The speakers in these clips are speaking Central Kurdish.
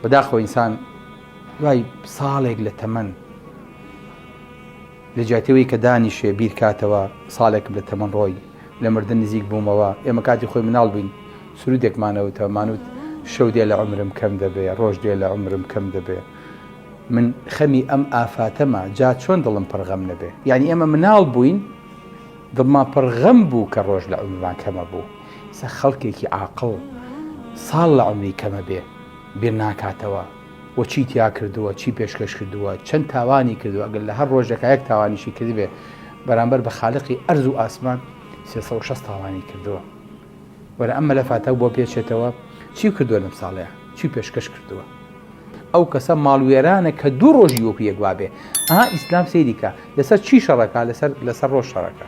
بەداخەوە ئینسان دوای ساڵێک لە تەمەن لە جیاتەوەی کە دانیشێ بیر کاتەوە ساڵێکم لە تەمەن ڕۆی لە مردن نزیک بوومەوە ئێمە کاتی خۆی مناڵ بووین سرودێکمانەوتەوە مانوت شەو دێ لە عمرم کەم دەبێ ڕۆژ دێ لە عمرم کەم دەبێ من خەمی ئەم ئافاتەمە جا چۆن دڵم پڕغەم نەبێ یعنی ئێمە مناڵ بووین دڵمان پڕغەم بوو کە ڕۆژ لە عمرمان کەمە بوو سە خەڵکێکی عاقڵ ساڵ لە عمری کەمە بێ بیر ناکاتەوە وە چی تیا کردووە چی پێشکەش کردووە چەند تاوانی کردووە ئەگەر لە هەر ڕۆژێکە یەک تاوانیشی کردبێ بەرامبەر بە خالقی ئەرز و ئاسمان 360 تاوانی کردووە وەرە ئەم مەلەفاتە بۆ پێچێتەوە چی کردووە لەم ساڵەیە چی پێشکەش کردووە ئەو کەسە ماڵوێرانە کە دوو ڕۆژی وەکو یەکوا بێ ئەها ئیسلام سەیریکە لەسەر چی شەڕەکە لەسەر ڕۆژ شەڕەکە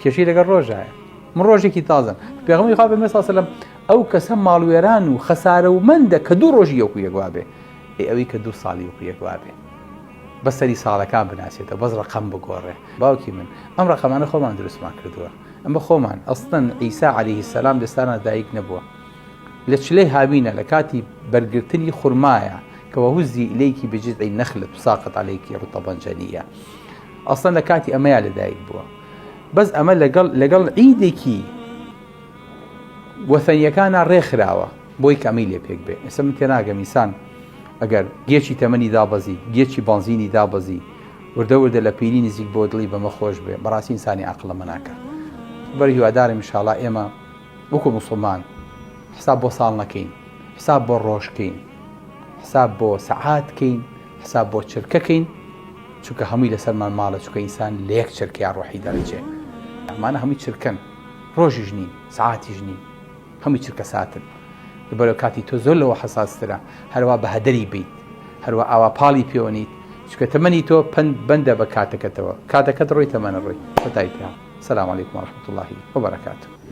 کێشی لەگەڵ ڕۆژایە من ڕۆژێکی تازم پێغەمبەری خوا بەمە سەلەم ئەو کەسە ماڵوێران و خەسارەومەندە کە دوو ڕۆژی یەکو یەکوا بێ ئەوەی کە دوو ساڵی وەکو یەکوا بێ بەسەری ساڵەکان بناسێتەوە بەس ڕەقەم بگۆڕێ باوکی من ئەم ڕەقەمانە خۆمان دروستمان کردووە ئەمە خۆمان ئەستن ئیسا عەلەیهی سەلام دەستانە دایک نەبووە لە چلەی هاوینە لە کاتی بەرگرتنی خوڕمایە کەوە هوزی ئیلەیکی بجذعی نەخلت وساقط عەلەیکی ڕوطەبەن جەنیە ئەستن لە کاتی ئەمەیە لە دایک بووە بەس ئەمە لەگەڵ عیدێکی وەثەنیەکانە ڕێکخراوە بۆی کەمی لێ پێک بێ ئێستا من تێناگەم ئینسان ئەگەر گێکی تەمەنی دابەزی گێکی بانزینی دابەزی وردە وردە لە پیری نزیک بۆ دڵی بەمە خۆش بێ بەڕاستی ئینسانی عەقڵەمە ناکات بەری هیوادارم ئینشاڵڵا ئێمە وەکو موسڵمان حساب بۆ ساڵ نەکەین حساب بۆ ڕۆژکەین حساب بۆ سەعاتکەین حساب بۆ چرکەکەین چونکە هەمووی لەسەرمان ماڵە چونکە ئینسان لە یەک چرکیا ڕۆحی دەرەچێ ئەمانە هەمووی چرکن ڕۆژیش نین سەعاتیش نین هەمووی چرکە ساتن لەبەرەوە کاتی تۆ زۆر لەوە حەساسترە هەروە بە هەدەری بیت هەروە ئاوا پاڵی پێوەنیت چونکە تەمەنی تۆ بەندە بە کاتەکەتەوە کاتەکەت ڕۆی تەمەنە ڕۆی کۆتایی پێ. سەلام عەلەیکوم وەڕەحمەتوڵڵاهی وبەرەکاتوه.